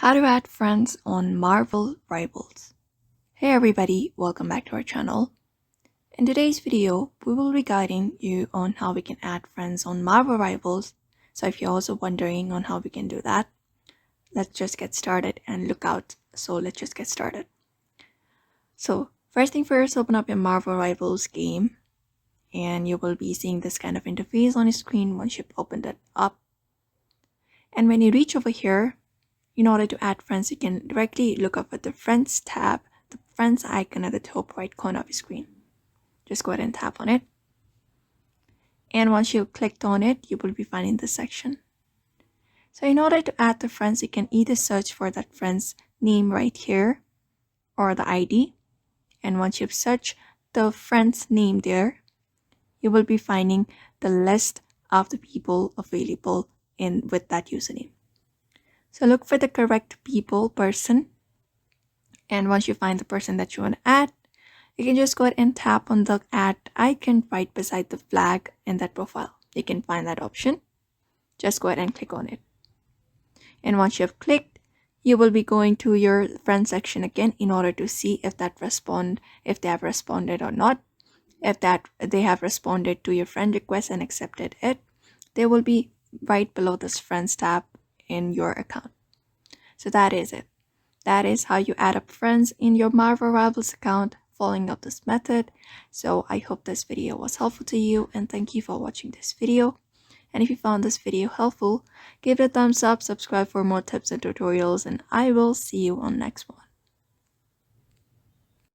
How to add friends on Marvel Rivals. Hey everybody, welcome back to our channel. In today's video, we will be guiding you on how we can add friends on Marvel Rivals. So if you're also wondering on how we can do that, let's just get started and look out. So let's just get started. So first thing first, open up your Marvel Rivals game and you will be seeing this kind of interface on your screen once you've opened it up. And when you reach over here, in order to add friends, you can directly look up at the Friends tab, the Friends icon at the top right corner of your screen. Just go ahead and tap on it. And once you've clicked on it, you will be finding this section. So in order to add the friends, you can either search for that friend's name right here or the ID. And once you've searched the friend's name there, you will be finding the list of the people available with that username. So look for the correct person. And once you find the person that you want to add, you can just go ahead and tap on the add icon right beside the flag in that profile. You can find that option. Just go ahead and click on it. And once you have clicked, you will be going to your friend section again in order to see if they have responded or not. If they have responded to your friend request and accepted it, they will be right below this friends tab in your account. So that is it. That is how you add up friends in your Marvel Rivals account following up this method. So I hope this video was helpful to you and thank you for watching this video. And if you found this video helpful, give it a thumbs up, subscribe for more tips and tutorials, and I will see you on next one.